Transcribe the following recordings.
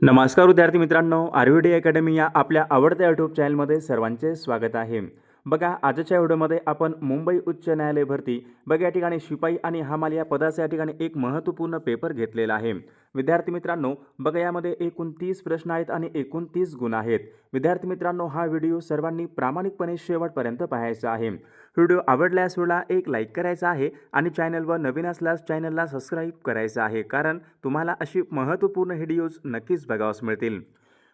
नमस्कार विद्यार्थी मित्रांनो, आरव्हीडी अकॅडमी या आपल्या आवडत्या यूट्यूब चॅनलमध्ये सर्वांचे स्वागत आहे। बघा, आजच्या व्हिडिओमध्ये आपण मुंबई उच्च न्यायालय भरती बघा या ठिकाणी शिपाई आणि हमाल या पदाच्या ठिकाणी एक महत्त्वपूर्ण पेपर घेतलेला आहे। विद्यार्थी मित्रांनो, बघा यामध्ये एकूण 30 प्रश्न आहेत आणि एकूण 30 गुण आहेत। विद्यार्थी मित्रांनो, हा व्हिडिओ सर्वांनी प्रामाणिकपणे शेवटपर्यंत पाहायचा आहे। व्हिडिओ आवडल्यास व्हिडिओला एक लाईक करायचा आहे आणि चॅनलवर नवीन असल्यास चॅनलला सबस्क्राईब करायचं आहे, कारण तुम्हाला अशी महत्त्वपूर्ण व्हिडिओज नक्कीच बघावयास मिळतील।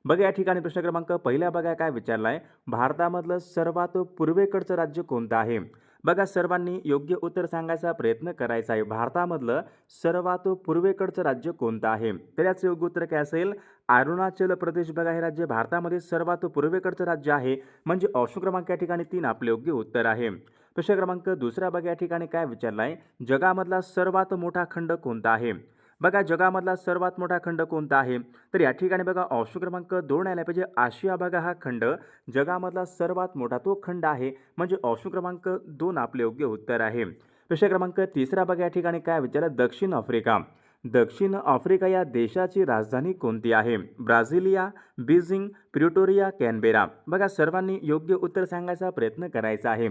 बघा या ठिकाणी प्रश्न क्रमांक पहिला बघा काय विचारलाय, भारतामधलं सर्वात पूर्वेकडचं राज्य कोणतं आहे? बघा सर्वांनी योग्य उत्तर सांगायचा प्रयत्न करायचा आहे। भारतामधलं सर्वात पूर्वेकडचं राज्य कोणतं आहे? तर याचं योग्य उत्तर काय असेल? अरुणाचल प्रदेश बघा हे राज्य भारतामध्ये सर्वात पूर्वेकडचं राज्य आहे, म्हणजे ऑप्शन क्रमांक या ठिकाणी 3 आपले योग्य उत्तर आहे। प्रश्न क्रमांक दुसरा बघा या ठिकाणी काय विचारलाय, जगामधला सर्वात मोठा खंड कोणता आहे? बघा जगामधला सर्वात मोठा खंड कोणता आहे? तर या ठिकाणी बघा ऑप्शन क्रमांक 2 आला पाहिजे। आशिया बघा हा खंड जगामधला सर्वात मोठा तो खंड आहे, म्हणजे ऑप्शन क्रमांक 2 आपले योग्य उत्तर आहे। प्रश्न क्रमांक तिसरा बघा या ठिकाणी काय विचारलं, दक्षिण आफ्रिका। दक्षिण आफ्रिका या देशाची राजधानी कोणती आहे? Brasilia, Beijing, Pretoria, Canberra. बघा सर्वांनी योग्य उत्तर सांगायचा प्रयत्न करायचा आहे।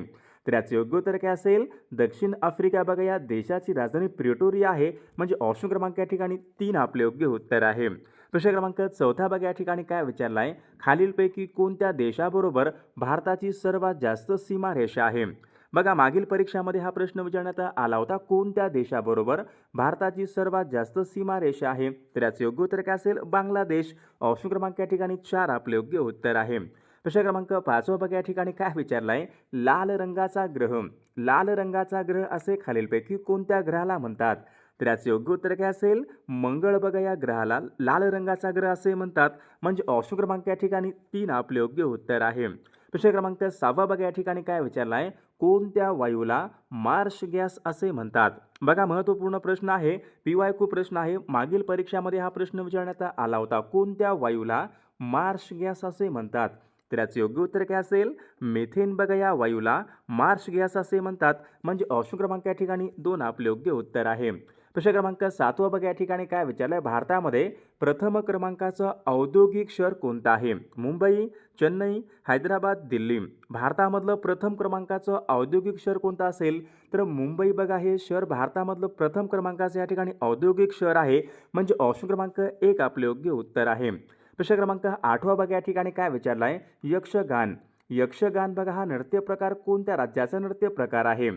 तर याचं योग्य उत्तर काय असेल? दक्षिण आफ्रिका बघा या देशाची राजधानी प्रिटोरिया आहे, म्हणजे ऑप्शन क्रमांक या ठिकाणी 3 आपले योग्य उत्तर आहे। प्रश्न क्रमांक चौथा बघा या ठिकाणी काय विचारलाय, खालीलपैकी कोणत्या देशाबरोबर भारताची सर्वात जास्त सीमारेषा आहे? बघा मागील परीक्षामध्ये हा प्रश्न विचारण्यात आला होता, कोणत्या देशाबरोबर भारताची सर्वात जास्त सीमारेषा आहे? तर याचं योग्य उत्तर काय असेल? बांगलादेश। ऑप्शन क्रमांक या ठिकाणी 4 आपले योग्य उत्तर आहे। प्रश्न क्रमांक 5 बघा या ठिकाणी काय विचारलाय, लाल रंगाचा ग्रह। लाल रंगाचा ग्रह असे खालीलपैकी कोणत्या ग्रहाला म्हणतात? तर याचे योग्य उत्तर काय असेल? मंगळ बघा या ग्रहाला लाल रंगाचा ग्रह असे म्हणतात, म्हणजे ऑप्शन क्रमांक या ठिकाणी 3 आपले योग्य उत्तर आहे। प्रश्न क्रमांक 6 बघा या ठिकाणी काय विचारलाय, कोणत्या वायूला मार्श गॅस असे म्हणतात? बघा महत्त्वपूर्ण प्रश्न आहे, PYQ प्रश्न आहे। मागील परीक्षामध्ये हा प्रश्न विचारण्यात आला होता, कोणत्या वायूला मार्श गॅस असे म्हणतात? तर याचे योग्य उत्तर काय असेल? मेथेन बघा या वायूला मार्श गॅस असे म्हणतात, म्हणजे ऑप्शन क्रमांक या ठिकाणी 2 आपले योग्य उत्तर आहे। प्रश्न क्रमांक 7 बघा या ठिकाणी काय विचारलंय, भारतामध्ये प्रथम क्रमांकाचं औद्योगिक शहर कोणतं आहे? मुंबई, चेन्नई, हैदराबाद, दिल्ली। भारतामधलं प्रथम क्रमांकाचं औद्योगिक शहर कोणतं असेल? तर मुंबई बघा हे शहर भारतामधलं प्रथम क्रमांकाचं या ठिकाणी औद्योगिक शहर आहे, म्हणजे ऑप्शन क्रमांक 1 आपले योग्य उत्तर आहे। प्रश्न क्रमांक 8 बघा या ठिकाणी काय विचारलाय, यक्षगान। यक्षगान बघा हा नृत्य प्रकार कोणत्या राज्याचा नृत्य प्रकार आहे?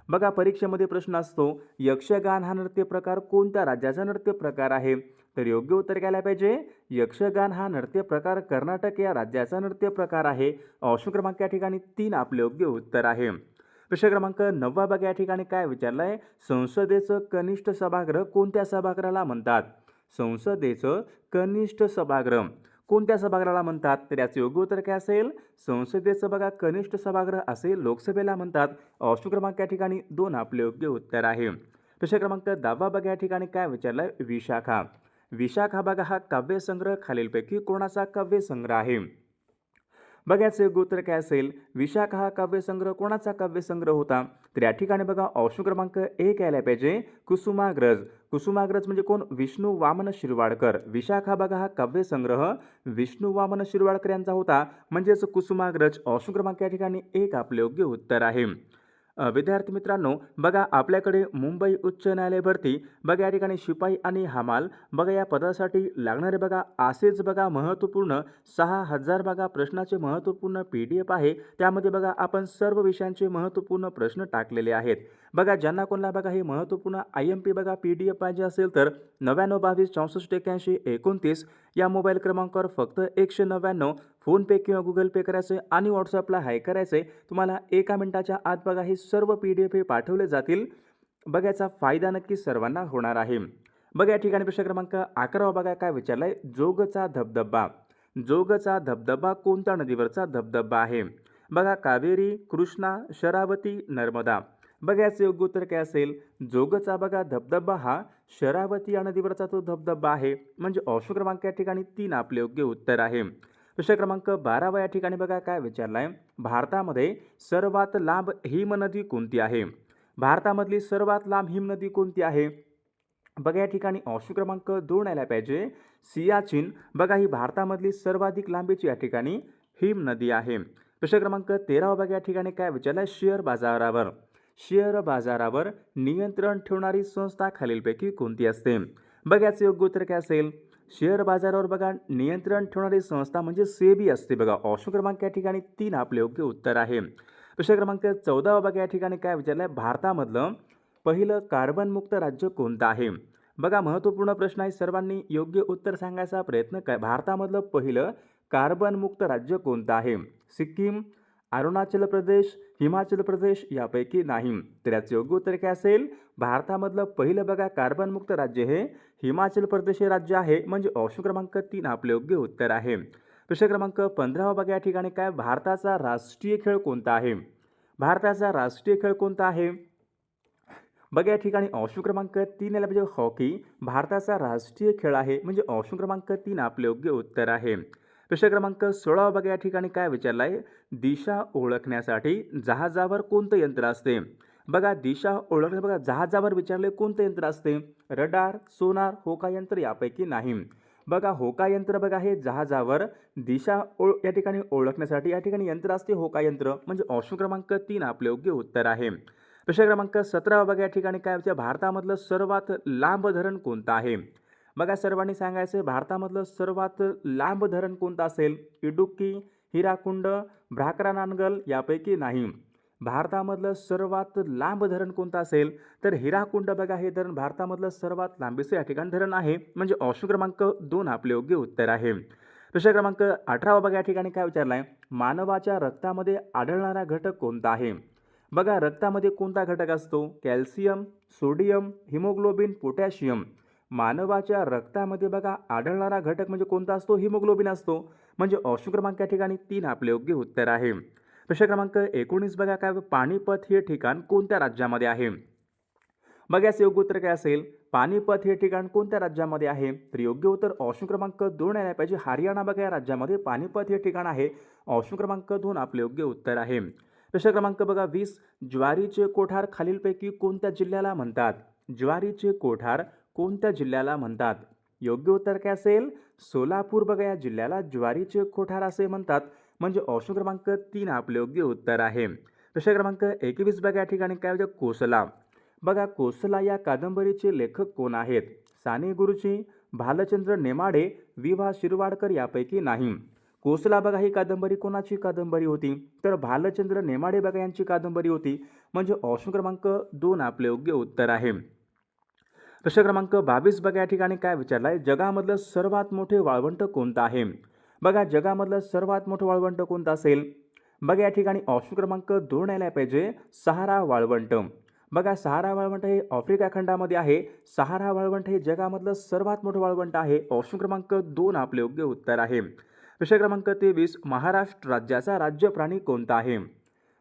बघा परीक्षेमध्ये प्रश्न असतो, यक्षगान हा नृत्य प्रकार कोणत्या राज्याचा नृत्य प्रकार आहे? तर योग्य उत्तर काय आलं पाहिजे? यक्षगान हा नृत्य प्रकार कर्नाटक या राज्याचा नृत्य प्रकार आहे। ऑप्शन क्रमांक या ठिकाणी 3 आपले योग्य उत्तर आहे। प्रश्न क्रमांक 9 बघा या ठिकाणी काय विचारलंय, संसदेचं कनिष्ठ सभागृह कोणत्या सभागृहाला म्हणतात? संसदेचं कनिष्ठ सभागृह कोणत्या सभागृहाला म्हणतात? तर याचं योग्य उत्तर काय असेल? संसदेचं बघा कनिष्ठ सभागृह असे लोकसभेला म्हणतात। ऑप्शन क्रमांक या ठिकाणी 2 आपले योग्य उत्तर आहे। प्रश्न क्रमांक 10 बघा या ठिकाणी काय विचारलंय, विशाखा। विशाखा बघा हा काव्यसंग्रह खालीलपैकी कोणाचा काव्यसंग्रह आहे? बघा याचं योग्य उत्तर काय असेल? विशाखा हा काव्यसंग्रह कोणाचा काव्यसंग्रह होता? तर या ठिकाणी बघा ऑप्शन क्रमांक 1 यायला पाहिजे, कुसुमाग्रज। कुसुमाग्रज म्हणजे कोण? विष्णू वामन शिरवाडकर। विशाखा बघा हा काव्यसंग्रह विष्णू वामन शिरवाडकर यांचा होता, म्हणजेच कुसुमाग्रज। ऑप्शन क्रमांक या ठिकाणी 1 आपले योग्य उत्तर आहे। विद्यार्थी मित्रांनो, बघा आपल्याकडे मुंबई उच्च न्यायालय भरती बघा या ठिकाणी शिपाई आणि हमाल बघा या पदासाठी लागणारे बघा असेच बघा महत्त्वपूर्ण 6000 बघा प्रश्नाचे महत्त्वपूर्ण PDF आहे। त्यामध्ये बघा आपण सर्व विषयांचे महत्त्वपूर्ण प्रश्न टाकलेले आहेत। बघा ज्यांना कोणाला बघा हे महत्त्वपूर्ण IMP बघा PDF पाहिजे असेल तर 9922 64 81 29 या मोबाईल क्रमांकावर फक्त 199 फोनपे किंवा गुगल पे करायचे आणि व्हॉट्सअपला हाय करायचे। तुम्हाला 1 मिनिटाच्या आत बघा हे सर्व PDF हे पाठवले जातील। बघा याचा फायदा नक्की सर्वांना होणार आहे। बघा या ठिकाणी प्रश्न क्रमांक 11 बघा काय विचारलाय, जोगचा धबधबा। जोगचा धबधबा कोणत्या नदीवरचा धबधबा आहे? बघा कावेरी, कृष्णा, शरावती, नर्मदा। बघा याचं योग्य उत्तर काय असेल? जोगचा बघा धबधबा हा शरावती या नदीवरचा तो धबधबा आहे, म्हणजे ऑप्शन क्रमांक या ठिकाणी 3 आपले योग्य उत्तर आहे। प्रश्न क्रमांक 12 या ठिकाणी बघा काय विचारलाय, भारतामध्ये सर्वात लांब हिमनदी कोणती आहे? भारतामधली सर्वात लांब हिमनदी कोणती आहे? बघा या ठिकाणी ऑप्शन क्रमांक 2 यायला पाहिजे. सियाचीन बघा ही भारतामधली सर्वाधिक लांबीची या ठिकाणी हिम नदी आहे. प्रश्न क्रमांक 13 बघा या ठिकाणी काय विचारलं शेअर बाजारावर. शेअर बाजारावर नियंत्रण ठेवणारी संस्था खालीलपैकी कोणती असते? बघा याचं योग्य उत्तर काय असेल? शेअर बाजारावर बघा नियंत्रण ठेवणारी संस्था म्हणजे सेबी असते. बघा ऑप्शन क्रमांक या ठिकाणी 3 आपले योग्य उत्तर आहे. प्रश्न क्रमांक 14 बघा या ठिकाणी काय विचारलं आहे भारतामधलं पहिलं कार्बनमुक्त राज्य कोणतं आहे? बघा महत्त्वपूर्ण प्रश्न आहे. सर्वांनी योग्य उत्तर सांगायचा प्रयत्न करा. भारतामधलं पहिलं कार्बनमुक्त राज्य कोणतं आहे? सिक्कीम, अरुणाचल प्रदेश, हिमाचल प्रदेश यापैकी नाही. तर याचं योग्य उत्तर काय असेल? भारतामधलं पहिलं बघा कार्बनमुक्त राज्य हे हिमाचल प्रदेश हे राज्य आहे. म्हणजे ऑप्शन क्रमांक 3 आपले योग्य उत्तर आहे. प्रश्न क्रमांक 15 बघा या ठिकाणी काय भारताचा राष्ट्रीय खेळ कोणता आहे? भारताचा राष्ट्रीय खेळ कोणता आहे? बघा या ठिकाणी ऑप्शन क्रमांक 3 याला पाहिजे हॉकी भारताचा राष्ट्रीय खेळ आहे. म्हणजे ऑप्शन क्रमांक 3 आपले योग्य उत्तर आहे. प्रश्न क्रमांक 16 बघा या ठिकाणी काय विचारलं आहे दिशा ओळखण्यासाठी जहाजावर कोणतं यंत्र असते? बघा दिशा ओळखण्या बघा जहाजावर विचारले कोणतं यंत्र असते? रडार, सोनार, होका यंत्र यापैकी नाही. बघा होका यंत्र बघा हे जहाजावर दिशा या ठिकाणी ओळखण्यासाठी या ठिकाणी यंत्र असते होका यंत्र. म्हणजे ऑप्शन क्रमांक 3 आपले योग्य उत्तर आहे. प्रश्न क्रमांक 17 बघा या ठिकाणी काय विचार भारतामधलं सर्वात लांब धरण कोणतं आहे? बघा सर्वांनी सांगायचं भारतामधलं सर्वात लांब धरण कोणतं असेल? इडुक्की, हिराकुंड, भ्राकरा नानगल यापैकी नाही. भारतामधलं सर्वात लांब धरण कोणतं असेल? तर हिराकुंड बघा हे धरण भारतामधलं सर्वात लांबीचं या ठिकाणी धरण आहे. म्हणजे ऑप्शन क्रमांक 2 आपले योग्य उत्तर आहे. प्रश्न क्रमांक 18 बघा या ठिकाणी काय विचारलं आहे मानवाच्या रक्तामध्ये आढळणारा घटक कोणता आहे? बघा रक्तामध्ये कोणता घटक असतो? Calcium, sodium, haemoglobin, potassium. मानवाच्या रक्तामध्ये बघा आढळणारा घटक म्हणजे कोणता असतो? हिमोग्लोबिन असतो. म्हणजे ऑप्शन क्रमांक या ठिकाणी 3 आपले योग्य उत्तर आहे. प्रश्न क्रमांक 19 बघा काय पानिपत हे ठिकाण कोणत्या राज्यामध्ये आहे? बघा याचं योग्य उत्तर काय असेल? पानिपत हे ठिकाण कोणत्या राज्यामध्ये आहे? तर योग्य उत्तर ऑप्शन क्रमांक 2 यायला पाहिजे. हरियाणा बघा या राज्यामध्ये पानिपत हे ठिकाण आहे. ऑप्शन क्रमांक 2 आपले योग्य उत्तर आहे. प्रश्न क्रमांक बघा 20 ज्वारीचे कोठार खालीलपैकी कोणत्या जिल्ह्याला म्हणतात? ज्वारीचे कोठार कोणत्या जिल्ह्याला म्हणतात? योग्य उत्तर काय असेल? सोलापूर बघा या जिल्ह्याला ज्वारीचे कोठार असे म्हणतात. म्हणजे ऑप्शन क्रमांक 3 आपले योग्य उत्तर आहे. प्रश्न क्रमांक 21 बघा या ठिकाणी काय म्हणजे कोसला. बघा कोसला या कादंबरीचे लेखक कोण आहेत? साने गुरुजी, भालचंद्र नेमाडे, वि.वा. शिरवाडकर यापैकी नाही. कोसला बघा ही कादंबरी कोणाची कादंबरी होती? तर भालचंद्र नेमाडे बघा यांची कादंबरी होती. म्हणजे ऑप्शन क्रमांक 2 आपले योग्य उत्तर आहे. प्रश्न क्रमांक 22 बघा या ठिकाणी काय विचारलं आहे जगामधलं सर्वात मोठे वाळवंट कोणतं आहे? बघा जगामधलं सर्वात मोठं वाळवंट कोणतं असेल? बघा या ठिकाणी ऑप्शन क्रमांक 2 यायला पाहिजे सहारा वाळवंट. बघा सहारा वाळवंट हे आफ्रिका खंडामध्ये आहे. सहारा वाळवंट हे जगामधलं सर्वात मोठं वाळवंट आहे. ऑप्शन क्रमांक 2 आपले योग्य उत्तर आहे. प्रश्न क्रमांक 23 महाराष्ट्र राज्याचा राज्य प्राणी कोणता आहे?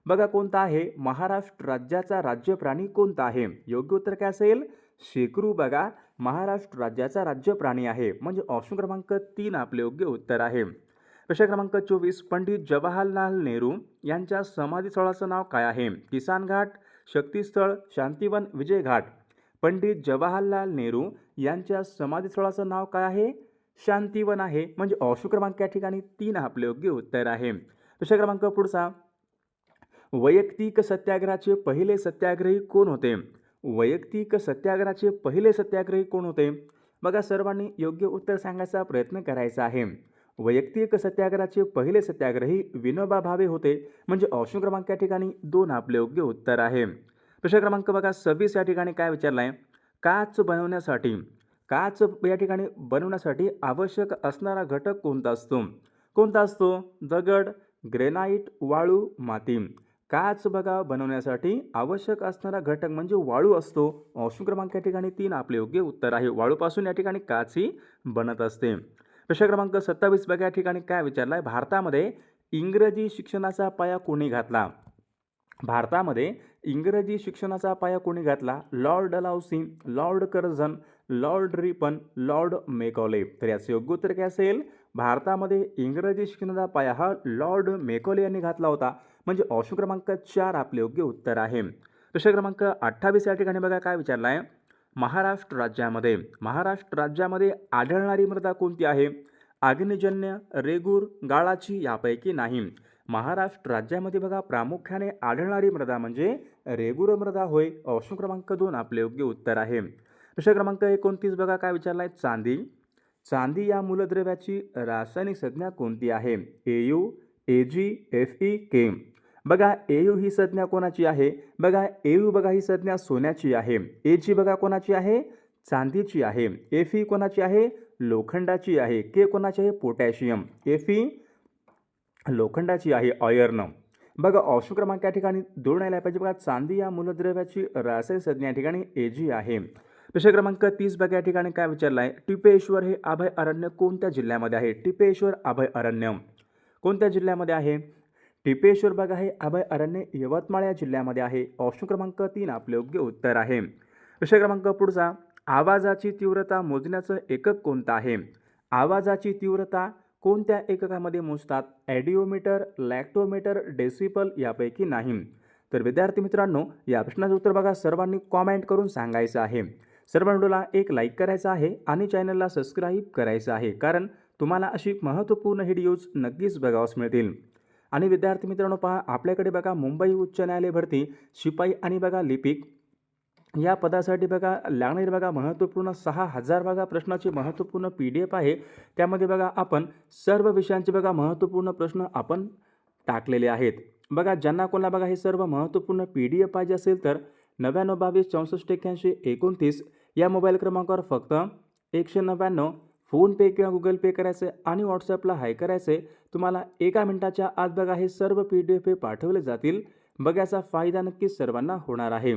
बघा कोणता आहे? महाराष्ट्र राज्याचा राज्य प्राणी कोणता आहे? योग्य उत्तर काय असेल? शेकरू बघा महाराष्ट्र राज्याचा राज्य प्राणी आहे. म्हणजे ऑप्शन क्रमांक 3 आपले योग्य उत्तर आहे. प्रश्न क्रमांक 24 पंडित जवाहरलाल नेहरू यांच्या समाधीस्थळाचं नाव काय आहे? किसान घाट, शक्तीस्थळ, शांतिवन, विजय घाट. पंडित जवाहरलाल नेहरू यांच्या समाधीस्थळाचं नाव काय आहे? शांतिवन आहे. म्हणजे ऑप्शन क्रमांक या ठिकाणी 3 आपले योग्य उत्तर आहे. प्रश्न क्रमांक पुढचा वैयक्तिक सत्याग्रहाचे पहिले सत्याग्रही कोण होते? वैयक्तिक सत्याग्रहाचे पहिले सत्याग्रही कोण होते? बघा सर्वांनी योग्य उत्तर सांगायचा प्रयत्न करायचा आहे. वैयक्तिक सत्याग्रहाचे पहिले सत्याग्रही विनोबा भावे होते. म्हणजे ऑप्शन क्रमांक या ठिकाणी 2 आपले योग्य उत्तर आहे. प्रश्न क्रमांक बघा 26 या ठिकाणी काय विचारलं आहे काच या ठिकाणी बनवण्यासाठी आवश्यक असणारा घटक कोणता असतो? कोणता असतो? दगड, ग्रेनाइट, वाळू, माती. काच बघा बनवण्यासाठी आवश्यक असणारा घटक म्हणजे वाळू असतो. ऑप्शन क्रमांक या ठिकाणी 3 आपले योग्य उत्तर आहे. वाळूपासून या ठिकाणी काच ही बनत असते. प्रश्न क्रमांक 27 बघा या ठिकाणी काय विचारलं आहे भारतामध्ये इंग्रजी शिक्षणाचा पाया कोणी घातला? भारतामध्ये इंग्रजी शिक्षणाचा पाया कोणी घातला? Lord Dalhousie, Lord Curzon, Lord Ripon, Lord Macaulay. तर याचं योग्य उत्तर काय असेल? भारतामध्ये इंग्रजी शिक्षणाचा पाया हा लॉर्ड मेकॉले यांनी घातला होता. म्हणजे ऑप्शन क्रमांक 4 आपले योग्य उत्तर आहे. प्रश्न क्रमांक 28 या ठिकाणी बघा काय विचारला आहे महाराष्ट्र राज्यामध्ये आढळणारी मृदा कोणती आहे? आग्नेयजन्य, रेगूर, गाळाची यापैकी नाही. महाराष्ट्र राज्यामध्ये बघा प्रामुख्याने आढळणारी मृदा म्हणजे रेगूर मृदा होय. ऑप्शन क्रमांक 2 आपले योग्य उत्तर आहे. प्रश्न क्रमांक 29 बघा काय विचारलाय? चांदी या मूलद्रव्याची रासायनिक संज्ञा कोणती आहे? Au, Ag, Fe, K. बघा Au ही संज्ञा कोणाची आहे? बघा Au बघा ही संज्ञा सोन्याची आहे. Ag बघा कोणाची आहे? चांदीची आहे. Fe कोणाची आहे? लोखंडाची आहे. K कोणाची आहे? पोटॅशियम. Fe लोखंडाची आहे, आयर्न. बघा ऑप्शन क्रमांक या ठिकाणी 2 यायला पाहिजे. बघा चांदी या मूलद्रव्याची रासायनिक संज्ञा या ठिकाणी Ag आहे. प्रश्न क्रमांक 30 बघा या ठिकाणी काय विचारलाय? टिपेश्वर हे अभय अरण्य कोणत्या जिल्ह्यामध्ये आहे? टिपेश्वर अभय अरण्य कोणत्या जिल्ह्यामध्ये आहे? टिपेश्वर बघा हे अभय अरण्य यवतमाळ या जिल्ह्यामध्ये आहे. ऑप्शन क्रमांक 3 आपले योग्य उत्तर आहे. प्रश्न क्रमांक पुढचा, आवाजाची तीव्रता मोजण्याचं एकक कोणतं आहे? आवाजाची तीव्रता कोणत्या एककामध्ये मोजतात? ॲडिओमीटर, लॅक्टोमीटर, डेसिबल यापैकी नाही. तर विद्यार्थी मित्रांनो, या प्रश्नाचं उत्तर बघा सर्वांनी कॉमेंट करून सांगायचं आहे. सर्व व्हिडिओला एक लाईक करायचा आहे आणि चॅनलला सबस्क्राईब करायचं आहे, कारण तुम्हाला अशी महत्त्वपूर्ण व्हिडिओज नक्कीच बघावयास मिळतील. आणि विद्यार्थी मित्रांनो पहा, आपल्याकडे बघा मुंबई उच्च न्यायालय भरती शिपाई आणि बघा लिपिक या पदासाठी बघा लागणारी बघा महत्त्वपूर्ण 6000 बघा प्रश्नाची महत्त्वपूर्ण PDF आहे. त्यामध्ये बघा आपण सर्व विषयांचे बघा महत्त्वपूर्ण प्रश्न आपण टाकलेले आहेत. बघा ज्यांना कोणाला बघा हे सर्व महत्त्वपूर्ण PDF पाहिजे असेल तर 99 22 64 81 29 या मोबाईल क्रमांकावर फक्त 199 फोनपे किंवा गुगल पे करायचे आणि व्हॉट्सॲपला हाय करायचे. तुम्हाला 1 मिनिटाच्या आत बघा हे सर्व PDF पाठवले जातील. बघा याचा फायदा नक्कीच सर्वांना होणार आहे.